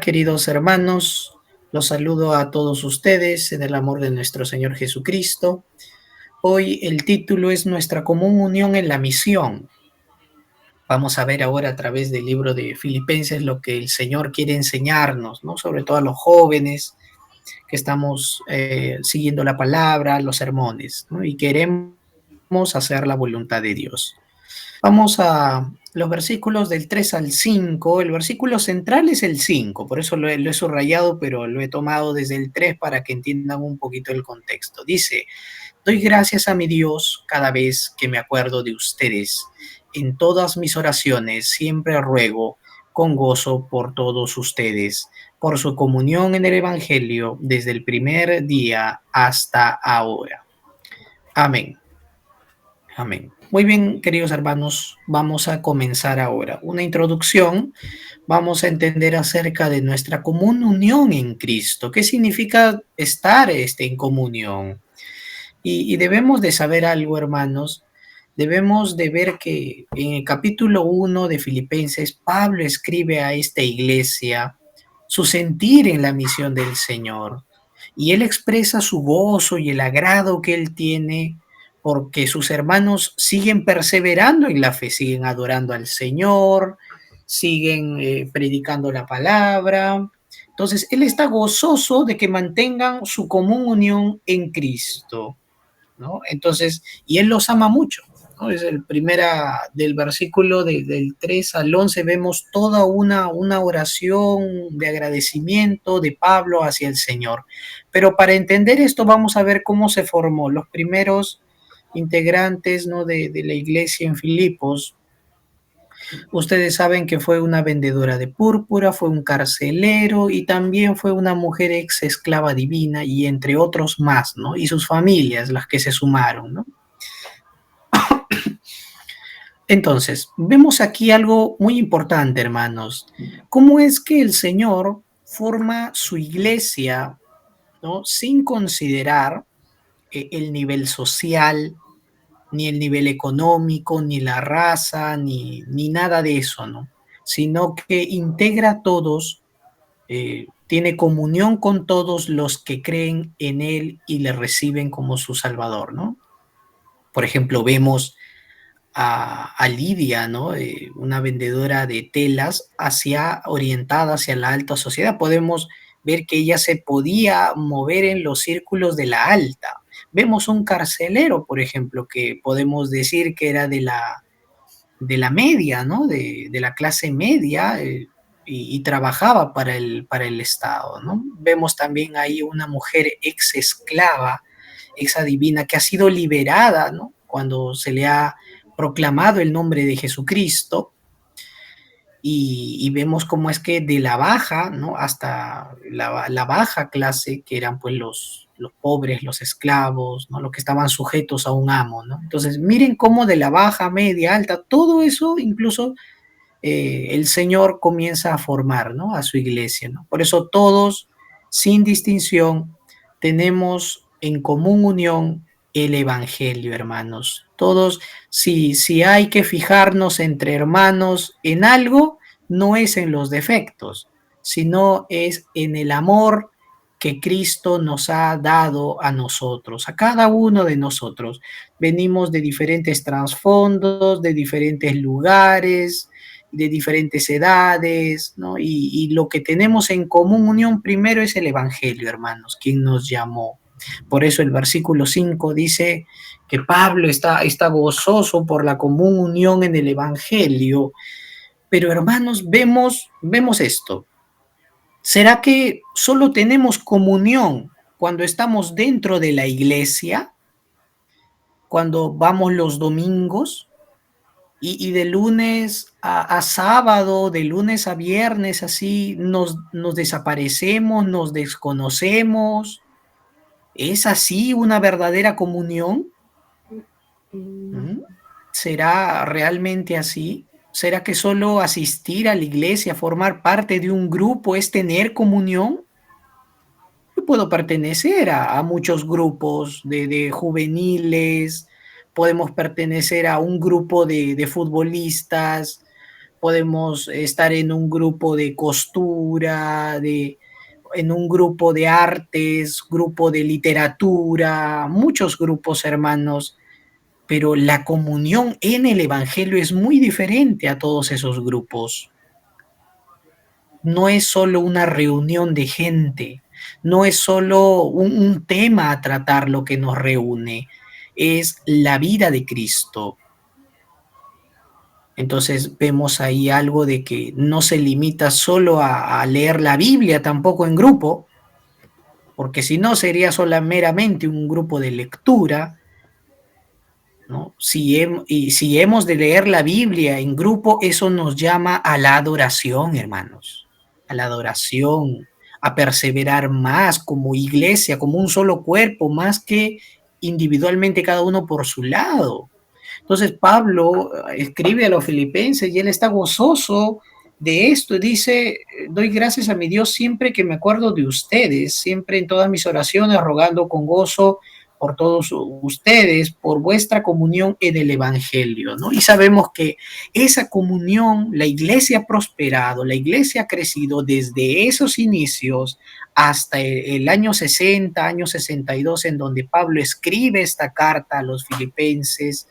Queridos hermanos, los saludo a todos ustedes en el amor de nuestro Señor Jesucristo. Hoy el título es Nuestra común unión en la misión. Vamos a ver ahora a través del libro de Filipenses lo que el Señor quiere enseñarnos, ¿no? Sobre todo a los jóvenes que estamos siguiendo la palabra, los sermones, ¿no? Y queremos hacer la voluntad de Dios. Vamos a los versículos del 3 al 5. El versículo central es el 5, por eso lo he subrayado, pero lo he tomado desde el 3 para que entiendan un poquito el contexto. Dice: doy gracias a mi Dios cada vez que me acuerdo de ustedes. En todas mis oraciones siempre ruego con gozo por todos ustedes, por su comunión en el Evangelio desde el primer día hasta ahora. Amén. Amén. Muy bien, queridos hermanos, vamos a comenzar ahora una introducción. Vamos a entender acerca de nuestra común unión en Cristo. ¿Qué significa estar en comunión? Y debemos de saber algo, hermanos. Debemos de ver que en el capítulo 1 de Filipenses, Pablo escribe a esta iglesia su sentir en la misión del Señor. Y él expresa su gozo y el agrado que él tiene porque sus hermanos siguen perseverando en la fe, siguen adorando al Señor, siguen predicando la palabra. Entonces, él está gozoso de que mantengan su común unión en Cristo, ¿no? Entonces, y él los ama mucho, ¿no? Es el primera del versículo del 3 al 11, vemos toda una oración de agradecimiento de Pablo hacia el Señor. Pero para entender esto vamos a ver cómo se formó los primeros integrantes, ¿no? de la iglesia en Filipos. Ustedes saben que fue una vendedora de púrpura, fue un carcelero y también fue una mujer ex esclava divina y entre otros más, ¿no? Y sus familias, las que se sumaron, ¿no? Entonces, vemos aquí algo muy importante, hermanos. ¿Cómo es que el Señor forma su iglesia, ¿no? Sin considerar el nivel social, ni el nivel económico, ni la raza, ni nada de eso, ¿no? Sino que integra a todos, tiene comunión con todos los que creen en Él y le reciben como su Salvador, ¿no? Por ejemplo, vemos a Lidia, ¿no? Una vendedora de telas orientada hacia la alta sociedad. Podemos ver que ella se podía mover en los círculos de la alta. Vemos un carcelero, por ejemplo, que podemos decir que era de la media, ¿no? De la clase media, y trabajaba para el Estado, ¿no? Vemos también ahí una mujer ex esclava, ex adivina, que ha sido liberada, ¿no? Cuando se le ha proclamado el nombre de Jesucristo, y vemos cómo es que de la baja, ¿no? Hasta la baja clase, que eran pues los pobres, los esclavos, ¿no? Los que estaban sujetos a un amo, ¿no? Entonces, miren cómo de la baja, media, alta, todo eso, incluso el Señor comienza a formar, ¿no? A su iglesia, ¿no? Por eso todos, sin distinción, tenemos en común unión el Evangelio, hermanos. Todos, si hay que fijarnos entre hermanos en algo, no es en los defectos, sino es en el amor que Cristo nos ha dado a nosotros, a cada uno de nosotros. Venimos de diferentes trasfondos, de diferentes lugares, de diferentes edades, ¿no? Y lo que tenemos en común unión primero es el Evangelio, hermanos, quien nos llamó. Por eso el versículo 5 dice que Pablo está gozoso por la común unión en el Evangelio. Pero hermanos, vemos esto. ¿Será que solo tenemos comunión cuando estamos dentro de la iglesia? Cuando vamos los domingos, y de lunes a sábado, de lunes a viernes, así nos desaparecemos, nos desconocemos. ¿Es así una verdadera comunión? ¿Mm? ¿Será realmente así? ¿Será que solo asistir a la iglesia, formar parte de un grupo es tener comunión? Yo puedo pertenecer a muchos grupos de juveniles, podemos pertenecer a un grupo de futbolistas, podemos estar en un grupo de costura, en un grupo de artes, grupo de literatura, muchos grupos, hermanos, pero la comunión en el Evangelio es muy diferente a todos esos grupos. No es solo una reunión de gente, no es solo un tema a tratar lo que nos reúne, es la vida de Cristo. Entonces vemos ahí algo de que no se limita solo a leer la Biblia, tampoco en grupo, porque si no sería solo meramente un grupo de lectura, ¿no? Y si hemos de leer la Biblia en grupo, eso nos llama a la adoración, hermanos, a la adoración, a perseverar más como iglesia, como un solo cuerpo, más que individualmente cada uno por su lado. Entonces Pablo escribe a los filipenses y él está gozoso de esto. Dice, doy gracias a mi Dios siempre que me acuerdo de ustedes, siempre en todas mis oraciones, rogando con gozo por todos ustedes, por vuestra comunión en el Evangelio, ¿no? Y sabemos que esa comunión, la iglesia ha prosperado, la iglesia ha crecido desde esos inicios hasta el año 60, año 62, en donde Pablo escribe esta carta a los filipenses.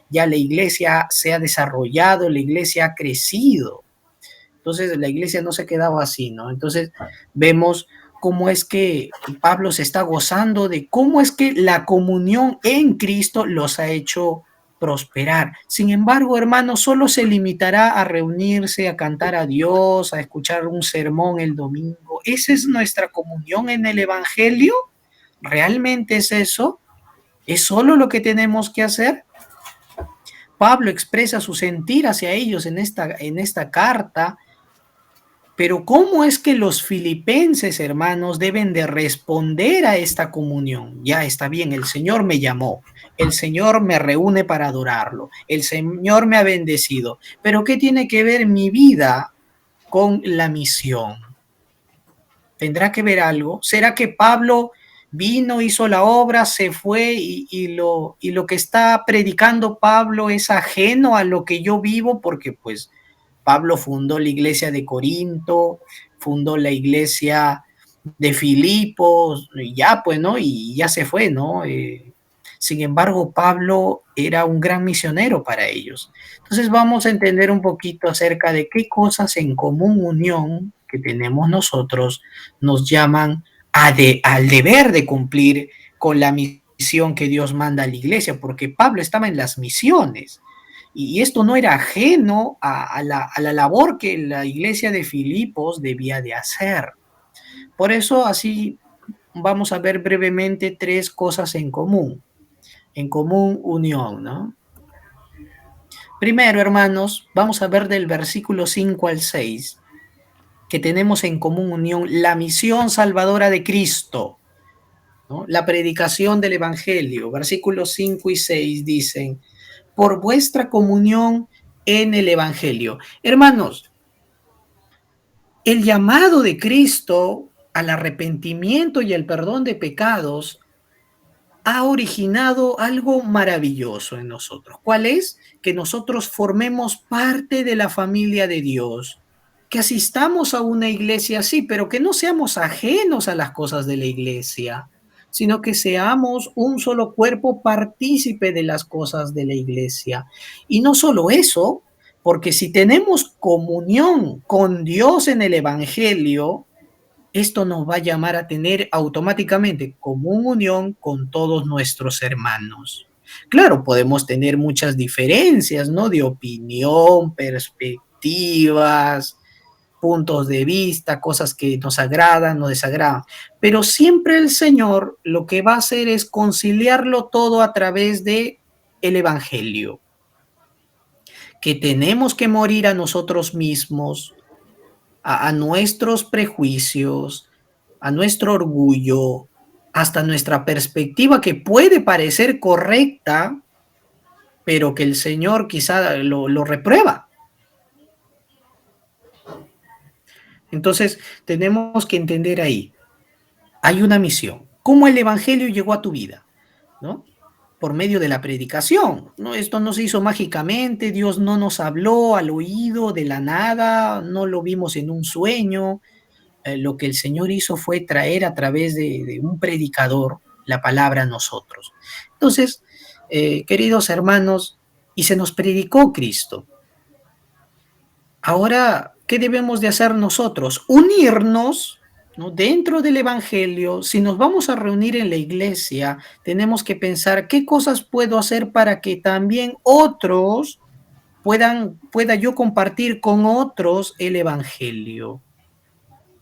Ya la iglesia se ha desarrollado, la iglesia ha crecido. Entonces la iglesia no se quedaba así, ¿no? Entonces vemos cómo es que Pablo se está gozando de cómo es que la comunión en Cristo los ha hecho prosperar. Sin embargo, hermanos, solo se limitará a reunirse, a cantar a Dios, a escuchar un sermón el domingo. ¿Esa es nuestra comunión en el Evangelio? ¿Realmente es eso? ¿Es solo lo que tenemos que hacer? Pablo expresa su sentir hacia ellos en esta carta, pero ¿cómo es que los filipenses, hermanos, deben de responder a esta comunión? Ya está bien, el Señor me llamó, el Señor me reúne para adorarlo, el Señor me ha bendecido, pero ¿qué tiene que ver mi vida con la misión? ¿Tendrá que ver algo? ¿Será que Pablo vino, hizo la obra, se fue y lo que está predicando Pablo es ajeno a lo que yo vivo? Porque pues Pablo fundó la iglesia de Corinto, fundó la iglesia de Filipos, y ya pues, ¿no? Y ya se fue, ¿no? Sin embargo, Pablo era un gran misionero para ellos. Entonces vamos a entender un poquito acerca de qué cosas en común unión que tenemos nosotros nos llaman al deber de cumplir con la misión que Dios manda a la iglesia, porque Pablo estaba en las misiones. Y esto no era ajeno a la labor que la iglesia de Filipos debía de hacer. Por eso así vamos a ver brevemente tres cosas en común unión, ¿no? Primero, hermanos, vamos a ver del versículo 5 al 6, que tenemos en común unión la misión salvadora de Cristo, ¿no? La predicación del Evangelio. Versículos 5 y 6 dicen, por vuestra comunión en el Evangelio. Hermanos, el llamado de Cristo al arrepentimiento y al perdón de pecados ha originado algo maravilloso en nosotros. ¿Cuál es? Que nosotros formemos parte de la familia de Dios, que asistamos a una iglesia, sí, pero que no seamos ajenos a las cosas de la iglesia, sino que seamos un solo cuerpo partícipe de las cosas de la iglesia. Y no solo eso, porque si tenemos comunión con Dios en el Evangelio, esto nos va a llamar a tener automáticamente común unión con todos nuestros hermanos. Claro, podemos tener muchas diferencias, ¿no? De opinión, perspectivas, puntos de vista, cosas que nos agradan, nos desagradan. Pero siempre el Señor lo que va a hacer es conciliarlo todo a través de el Evangelio, que tenemos que morir a nosotros mismos, a nuestros prejuicios, a nuestro orgullo, hasta nuestra perspectiva que puede parecer correcta, pero que el Señor quizá lo reprueba. Entonces, tenemos que entender ahí, hay una misión. ¿Cómo el Evangelio llegó a tu vida? ¿No? por medio de la predicación, ¿no? Esto no se hizo mágicamente, Dios no nos habló al oído de la nada, no lo vimos en un sueño. Lo que el Señor hizo fue traer a través de un predicador la palabra a nosotros. Entonces, queridos hermanos, y se nos predicó Cristo. Ahora, ¿qué debemos de hacer nosotros? Unirnos, ¿no? Dentro del Evangelio. Si nos vamos a reunir en la iglesia, tenemos que pensar qué cosas puedo hacer para que también otros pueda yo compartir con otros el Evangelio,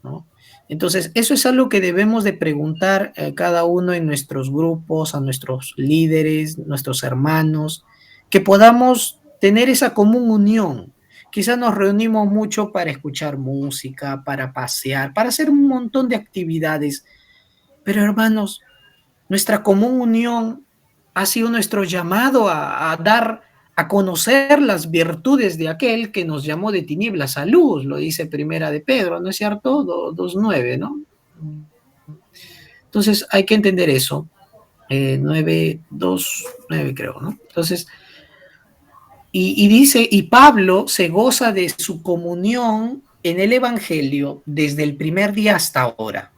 ¿no? Entonces, eso es algo que debemos de preguntar cada uno en nuestros grupos, a nuestros líderes, nuestros hermanos, que podamos tener esa común unión. Quizás nos reunimos mucho para escuchar música, para pasear, para hacer un montón de actividades, pero hermanos, nuestra común unión ha sido nuestro llamado a dar a conocer las virtudes de aquel que nos llamó de tinieblas a luz, lo dice Primera de Pedro, ¿no es cierto? 2:9, ¿no? Entonces hay que entender eso. 9:2:9 creo, ¿no? Entonces, y dice, y Pablo se goza de su comunión en el Evangelio desde el primer día hasta ahora.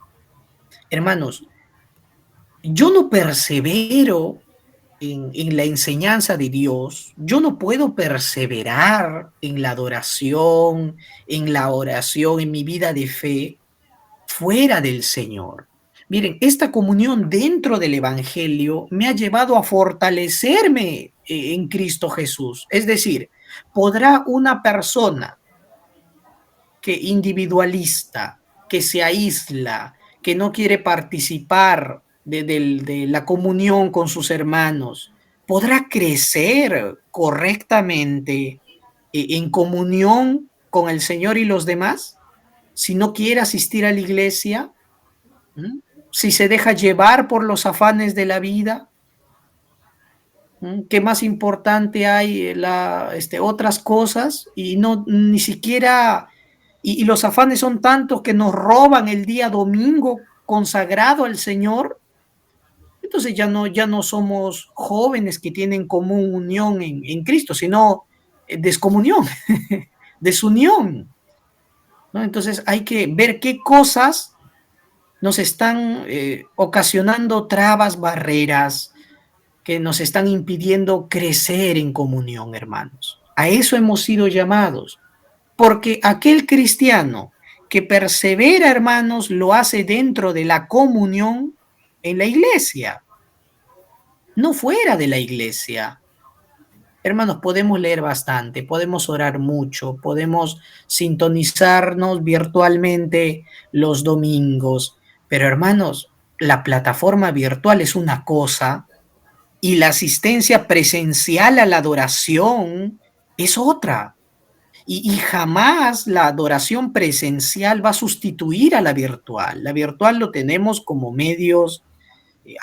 Hermanos, yo no persevero en la enseñanza de Dios, yo no puedo perseverar en la adoración, en la oración, en mi vida de fe, fuera del Señor. Miren, esta comunión dentro del Evangelio me ha llevado a fortalecerme en Cristo Jesús. Es decir, podrá una persona que individualista, que se aísla, que no quiere participar de la comunión con sus hermanos, podrá crecer correctamente en comunión con el Señor y los demás si no quiere asistir a la iglesia, ¿m? Si se deja llevar por los afanes de la vida. ¿Qué más importante hay? Otras cosas y no ni siquiera y los afanes son tantos que nos roban el día domingo consagrado al Señor. Entonces ya no somos jóvenes que tienen común unión en Cristo, sino descomunión, desunión, ¿no? Entonces hay que ver qué cosas nos están ocasionando trabas, barreras, que nos están impidiendo crecer en comunión, hermanos. A eso hemos sido llamados. Porque aquel cristiano que persevera, hermanos, lo hace dentro de la comunión en la iglesia, no fuera de la iglesia. Hermanos, podemos leer bastante, podemos orar mucho, podemos sintonizarnos virtualmente los domingos, pero hermanos, la plataforma virtual es una cosa y la asistencia presencial a la adoración es otra. Y jamás la adoración presencial va a sustituir a la virtual. La virtual lo tenemos como medios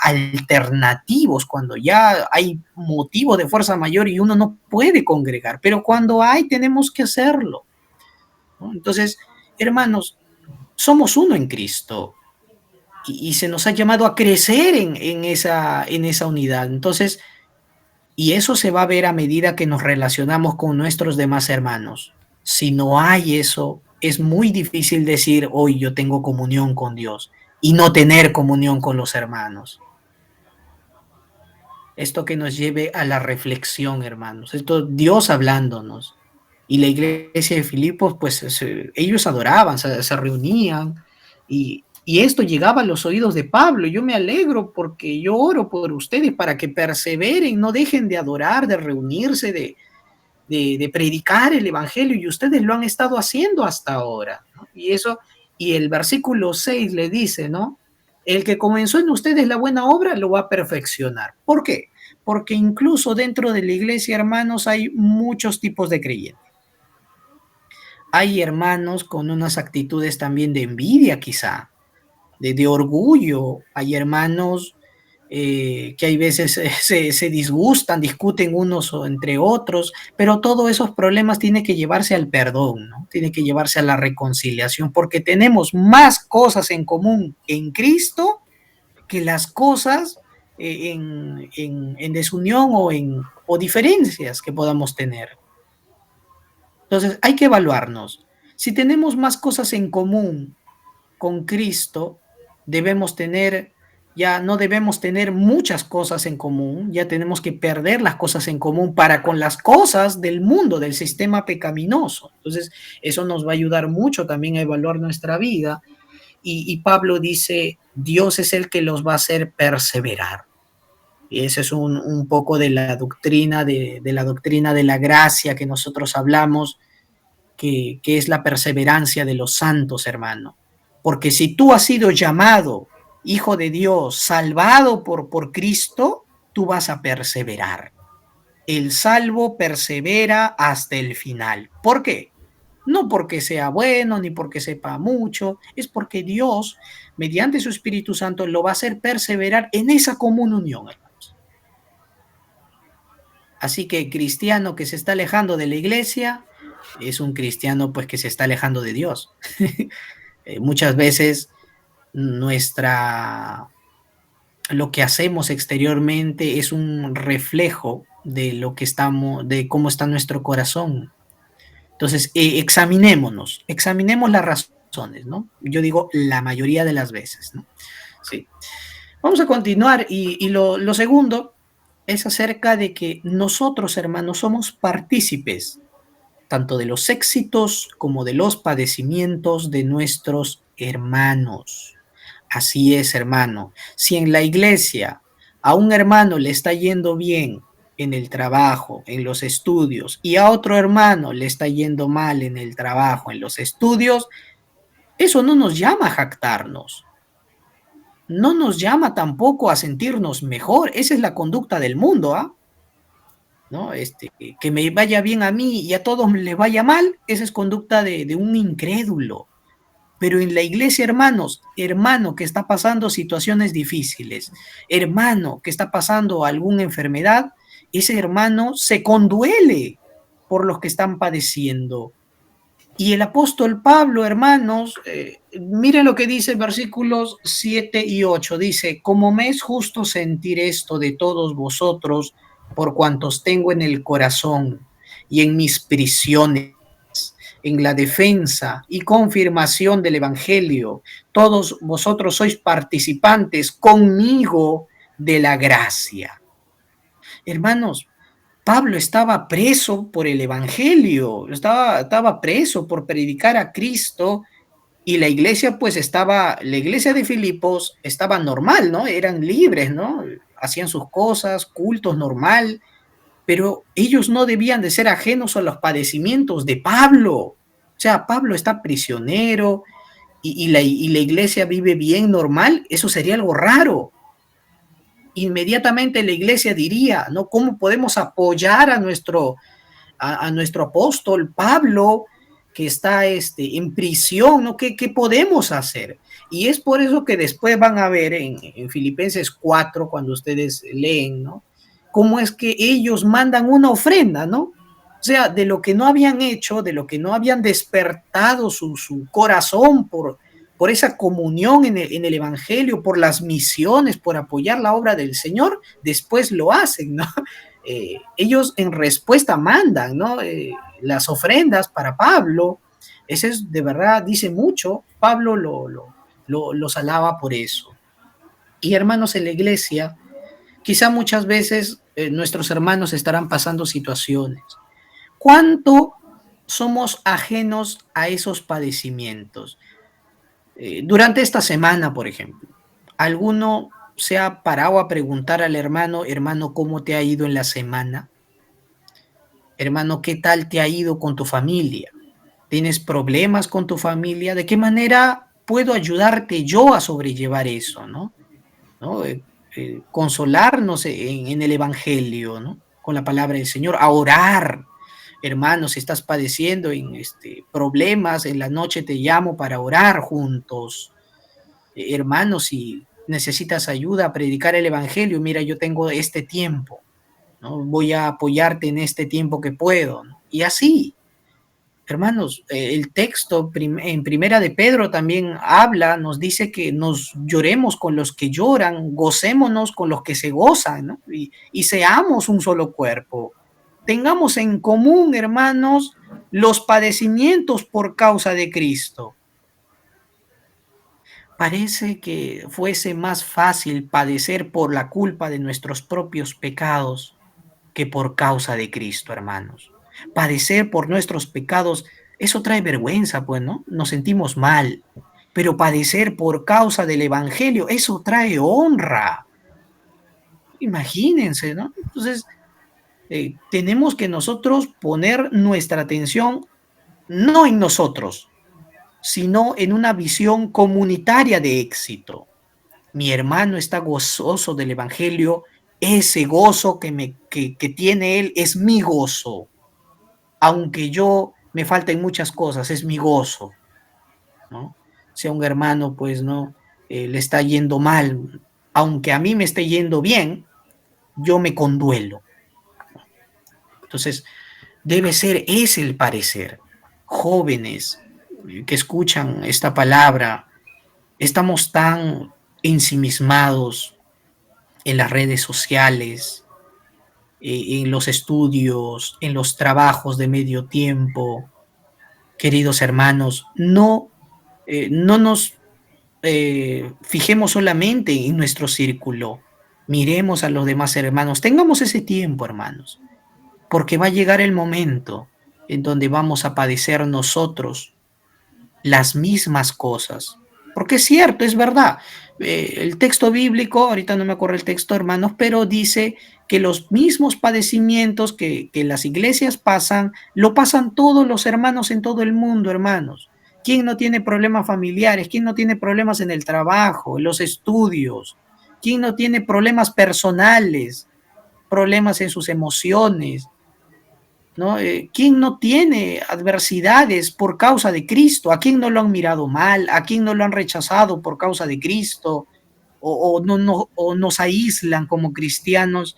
alternativos cuando ya hay motivo de fuerza mayor y uno no puede congregar, pero cuando hay tenemos que hacerlo, ¿no? Entonces, hermanos, somos uno en Cristo y se nos ha llamado a crecer en esa unidad. Entonces, y eso se va a ver a medida que nos relacionamos con nuestros demás hermanos. Si no hay eso, es muy difícil decir, hoy yo tengo comunión con Dios y no tener comunión con los hermanos. Esto que nos lleve a la reflexión, hermanos. Esto Dios hablándonos. Y la iglesia de Filipos, pues ellos adoraban, se reunían y esto llegaba a los oídos de Pablo. Yo me alegro porque yo oro por ustedes para que perseveren, no dejen de adorar, de reunirse, de predicar el evangelio y ustedes lo han estado haciendo hasta ahora, ¿no? Y el versículo 6 le dice, ¿no? El que comenzó en ustedes la buena obra lo va a perfeccionar. ¿Por qué? Porque incluso dentro de la iglesia, hermanos, hay muchos tipos de creyentes. Hay hermanos con unas actitudes también de envidia, quizá, de orgullo. Hay hermanos que hay veces se disgustan, discuten unos entre otros, pero todos esos problemas tienen que llevarse al perdón, ¿no? Tiene que llevarse a la reconciliación, porque tenemos más cosas en común en Cristo que las cosas en desunión o diferencias que podamos tener. Entonces, hay que evaluarnos. Si tenemos más cosas en común con Cristo, debemos tener, ya no debemos tener muchas cosas en común, ya tenemos que perder las cosas en común para con las cosas del mundo, del sistema pecaminoso. Entonces, eso nos va a ayudar mucho también a evaluar nuestra vida. Y Pablo dice, Dios es el que los va a hacer perseverar. Y ese es un poco de la doctrina de la doctrina de la gracia que nosotros hablamos, que es la perseverancia de los santos, hermano. Porque si tú has sido llamado hijo de Dios, salvado por Cristo, tú vas a perseverar. El salvo persevera hasta el final. ¿Por qué? No porque sea bueno ni porque sepa mucho, es porque Dios, mediante su Espíritu Santo, lo va a hacer perseverar en esa común unión, hermanos. Así que cristiano que se está alejando de la iglesia es un cristiano pues que se está alejando de Dios. Muchas veces nuestra lo que hacemos exteriormente es un reflejo de lo que estamos, de cómo está nuestro corazón. Entonces, examinemos las razones, ¿no? Yo digo la mayoría de las veces, ¿no? Sí. Vamos a continuar y lo segundo es acerca de que nosotros, hermanos, somos partícipes tanto de los éxitos como de los padecimientos de nuestros hermanos. Así es, hermano. Si en la iglesia a un hermano le está yendo bien en el trabajo, en los estudios, y a otro hermano le está yendo mal en el trabajo, en los estudios, eso no nos llama a jactarnos. No nos llama tampoco a sentirnos mejor. Esa es la conducta del mundo, ¿ah? ¿No? Que me vaya bien a mí y a todos les vaya mal, esa es conducta de un incrédulo. Pero en la iglesia, hermanos, hermano que está pasando situaciones difíciles, hermano que está pasando alguna enfermedad, ese hermano se conduele por los que están padeciendo. Y el apóstol Pablo, hermanos, miren lo que dice versículos 7 y 8. Dice, como me es justo sentir esto de todos vosotros, por cuantos tengo en el corazón y en mis prisiones, en la defensa y confirmación del Evangelio, todos vosotros sois participantes conmigo de la gracia. Hermanos, Pablo estaba preso por el Evangelio, estaba preso por predicar a Cristo y la iglesia pues la iglesia de Filipos estaba normal, ¿no? Eran libres, ¿no? Hacían sus cosas, cultos normal, pero ellos no debían de ser ajenos a los padecimientos de Pablo. O sea, Pablo está prisionero y la iglesia vive bien normal, eso sería algo raro. Inmediatamente la iglesia diría, ¿no? ¿Cómo podemos apoyar a nuestro apóstol Pablo que está en prisión, ¿no? ¿Qué podemos hacer? Y es por eso que después van a ver en Filipenses 4, cuando ustedes leen, ¿no? Cómo es que ellos mandan una ofrenda, ¿no? O sea, de lo que no habían hecho, de lo que no habían despertado su corazón por esa comunión en el Evangelio, por las misiones, por apoyar la obra del Señor, después lo hacen, ¿no? Ellos en respuesta mandan, ¿no? Las ofrendas para Pablo. Ese es de verdad, dice mucho. Pablo los alaba por eso. Y hermanos en la iglesia, quizá muchas veces nuestros hermanos estarán pasando situaciones. ¿Cuánto somos ajenos a esos padecimientos? Durante esta semana, por ejemplo, ¿alguno se ha parado a preguntar al hermano, hermano, cómo te ha ido en la semana? Hermano, ¿qué tal te ha ido con tu familia? ¿Tienes problemas con tu familia? ¿De qué manera puedo ayudarte yo a sobrellevar eso, no? ¿No? Consolarnos en el Evangelio, ¿no? Con la palabra del Señor, a orar. Hermano, si estás padeciendo en problemas, en la noche te llamo para orar juntos. Hermano, si necesitas ayuda a predicar el Evangelio, mira, yo tengo este tiempo, ¿no? Voy a apoyarte en este tiempo que puedo, ¿no? Y así. Hermanos, el texto en Primera de Pedro también habla, nos dice que nos lloremos con los que lloran, gocémonos con los que se gozan, ¿no? Y seamos un solo cuerpo. Tengamos en común, hermanos, los padecimientos por causa de Cristo. Parece que fuese más fácil padecer por la culpa de nuestros propios pecados que por causa de Cristo, hermanos. Padecer por nuestros pecados, eso trae vergüenza, pues, ¿no? Nos sentimos mal. Pero padecer por causa del Evangelio, eso trae honra. Imagínense, ¿no? Entonces, tenemos que nosotros poner nuestra atención no en nosotros, sino en una visión comunitaria de éxito. Mi hermano está gozoso del Evangelio, ese gozo que tiene él es mi gozo. Aunque yo me falten muchas cosas, es mi gozo, ¿no? Si a un hermano, pues, ¿no? Le está yendo mal, aunque a mí me esté yendo bien, yo me conduelo. Entonces, debe ser ese el parecer. Jóvenes que escuchan esta palabra, estamos tan ensimismados en las redes sociales, en los estudios, en los trabajos de medio tiempo. Queridos hermanos, no nos fijemos solamente en nuestro círculo, miremos a los demás hermanos, tengamos ese tiempo, hermanos, porque va a llegar el momento en donde vamos a padecer nosotros las mismas cosas. Porque es cierto, es verdad. El texto bíblico, ahorita no me acuerdo el texto, hermanos, pero dice que los mismos padecimientos que las iglesias pasan, lo pasan todos los hermanos en todo el mundo, hermanos. ¿Quién no tiene problemas familiares? ¿Quién no tiene problemas en el trabajo, en los estudios? ¿Quién no tiene problemas personales, problemas en sus emociones? ¿No? ¿Quién no tiene adversidades por causa de Cristo? ¿A quién no lo han mirado mal? ¿A quién no lo han rechazado por causa de Cristo? O nos aíslan como cristianos.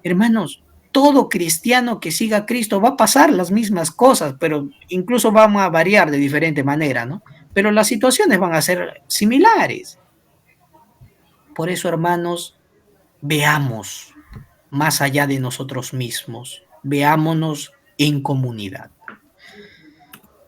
Hermanos, todo cristiano que siga a Cristo va a pasar las mismas cosas, pero incluso van a variar de diferente manera, ¿no? Pero las situaciones van a ser similares. Por eso, hermanos, veamos más allá de nosotros mismos, veámonos en comunidad.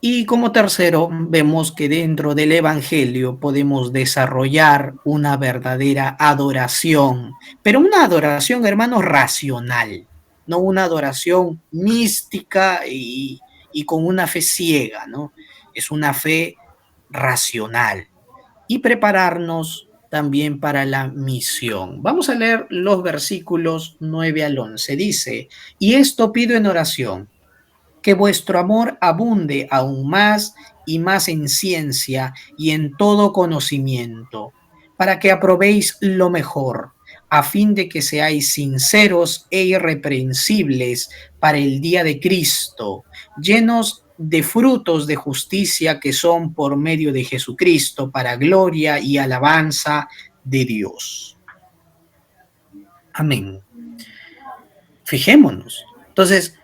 Y como tercero, vemos que dentro del Evangelio podemos desarrollar una verdadera adoración, pero una adoración, hermanos, racional, no una adoración mística y con una fe ciega, ¿no? Es una fe racional. Y prepararnos también para la misión. Vamos a leer los versículos 9 al 11. Dice, y esto pido en oración, que vuestro amor abunde aún más y más en ciencia y en todo conocimiento, para que aprobéis lo mejor, a fin de que seáis sinceros e irreprensibles para el día de Cristo, llenos de frutos de justicia que son por medio de Jesucristo, para gloria y alabanza de Dios. Amén. Fijémonos. Entonces,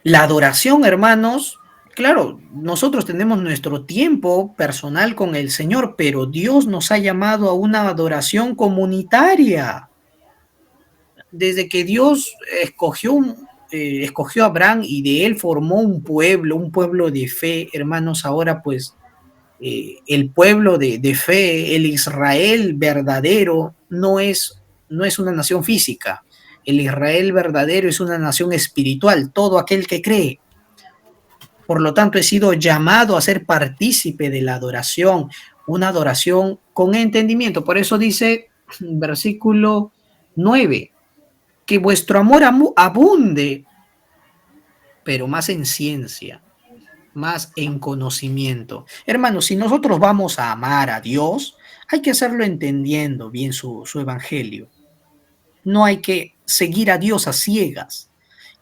la adoración, hermanos, claro, nosotros tenemos nuestro tiempo personal con el Señor, pero Dios nos ha llamado a una adoración comunitaria. Desde que Dios escogió a Abraham y de él formó un pueblo de fe, hermanos, ahora pues el pueblo de fe, el Israel verdadero, no es una nación física. El Israel verdadero es una nación espiritual, todo aquel que cree. Por lo tanto, he sido llamado a ser partícipe de la adoración, una adoración con entendimiento. Por eso dice versículo 9, que vuestro amor abunde, pero más en ciencia, más en conocimiento. Hermanos, si nosotros vamos a amar a Dios, hay que hacerlo entendiendo bien su evangelio. No hay que seguir a Dios a ciegas.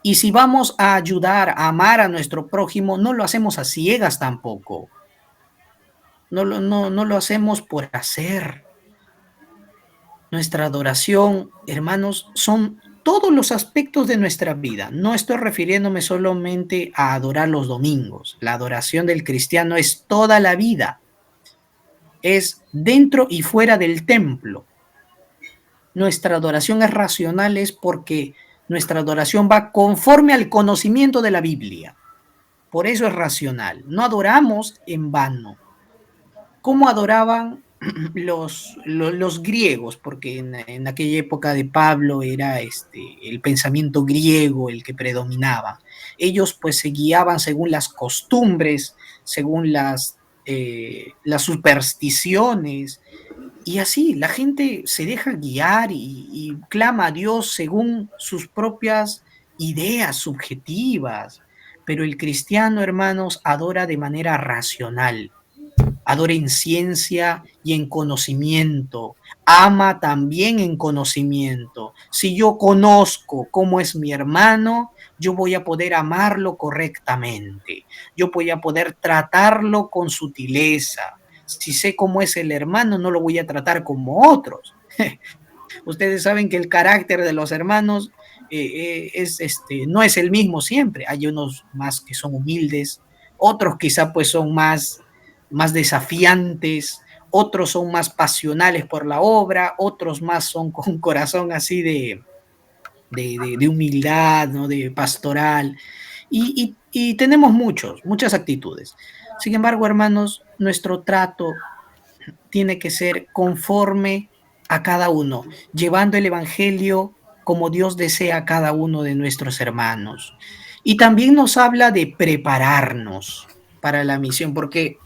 Y si vamos a ayudar a amar a nuestro prójimo, no lo hacemos a ciegas tampoco. No lo hacemos por hacer. Nuestra adoración, hermanos, son todos los aspectos de nuestra vida. No estoy refiriéndome solamente a adorar los domingos. La adoración del cristiano es toda la vida, es dentro y fuera del templo. Nuestra adoración es racional, es porque nuestra adoración va conforme al conocimiento de la Biblia. Por eso es racional. No adoramos en vano. ¿Cómo adoraban los griegos? Porque en aquella época de Pablo era el pensamiento griego el que predominaba. Ellos pues se guiaban según las costumbres, según las supersticiones, y así la gente se deja guiar y clama a Dios según sus propias ideas subjetivas. Pero el cristiano, hermanos, adora de manera racional, adora en ciencia y en conocimiento, ama también en conocimiento. Si yo conozco cómo es mi hermano, yo voy a poder amarlo correctamente, yo voy a poder tratarlo con sutileza. Si sé cómo es el hermano, no lo voy a tratar como otros. Ustedes saben que el carácter de los hermanos no es el mismo siempre. Hay unos más que son humildes, otros quizá pues son más desafiantes, otros son más pasionales por la obra, otros más son con corazón así de humildad, ¿no? De pastoral. Y tenemos muchas actitudes. Sin embargo, hermanos, nuestro trato tiene que ser conforme a cada uno, llevando el Evangelio como Dios desea a cada uno de nuestros hermanos. Y también nos habla de prepararnos para la misión, porque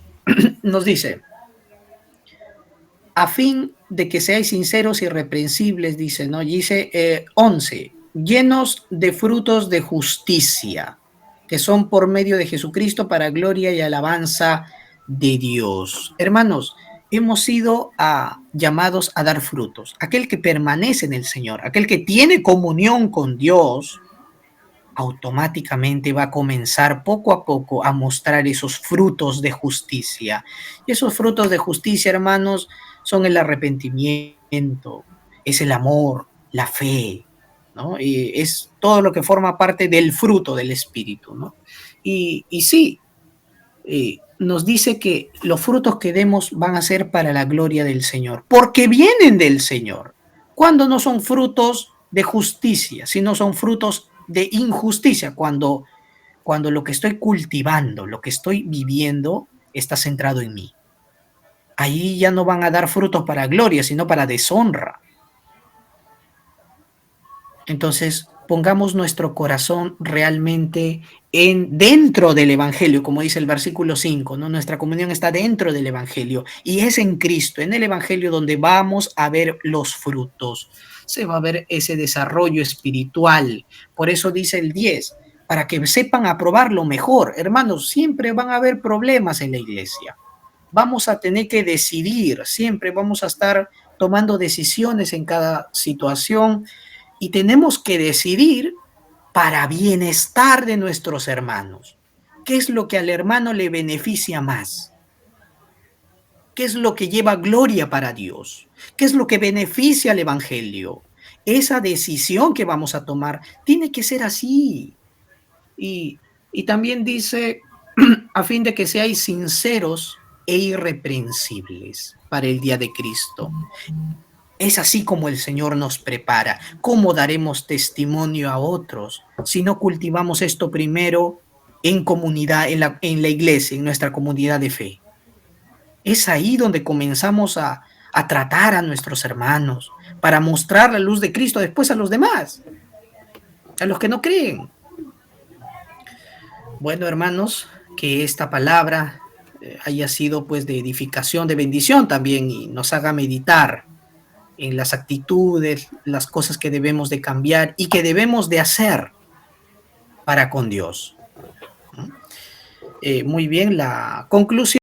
nos dice, a fin de que seáis sinceros y irreprensibles, dice, ¿no? Y dice 11, llenos de frutos de justicia, que son por medio de Jesucristo para gloria y alabanza de Dios. Hermanos, hemos sido llamados a dar frutos. Aquel que permanece en el Señor, aquel que tiene comunión con Dios, automáticamente va a comenzar poco a poco a mostrar esos frutos de justicia. Y esos frutos de justicia, hermanos, son el arrepentimiento, es el amor, la fe, ¿no? Y es todo lo que forma parte del fruto del Espíritu, ¿no? Y sí, nos dice que los frutos que demos van a ser para la gloria del Señor, porque vienen del Señor. Cuando no son frutos de justicia, sino son frutos de injusticia, cuando lo que estoy cultivando, lo que estoy viviendo, está centrado en mí. Ahí ya no van a dar frutos para gloria, sino para deshonra. Entonces, pongamos nuestro corazón realmente dentro del Evangelio, como dice el versículo 5, ¿no? Nuestra comunión está dentro del Evangelio y es en Cristo, en el Evangelio, donde vamos a ver los frutos. Se va a ver ese desarrollo espiritual. Por eso dice el 10, para que sepan aprobar lo mejor. Hermanos, siempre van a haber problemas en la iglesia. Vamos a tener que decidir, siempre vamos a estar tomando decisiones en cada situación y tenemos que decidir para bienestar de nuestros hermanos. ¿Qué es lo que al hermano le beneficia más? ¿Qué es lo que lleva gloria para Dios? ¿Qué es lo que beneficia al Evangelio? Esa decisión que vamos a tomar tiene que ser así. Y también dice, a fin de que seáis sinceros e irreprensibles para el día de Cristo. Es así como el Señor nos prepara. ¿Cómo daremos testimonio a otros si no cultivamos esto primero en comunidad, en la iglesia, en nuestra comunidad de fe? Es ahí donde comenzamos a tratar a nuestros hermanos para mostrar la luz de Cristo después a los demás, a los que no creen. Bueno, hermanos, que esta palabra haya sido pues de edificación, de bendición también y nos haga meditar en las actitudes, las cosas que debemos de cambiar y que debemos de hacer para con Dios. Muy bien, la conclusión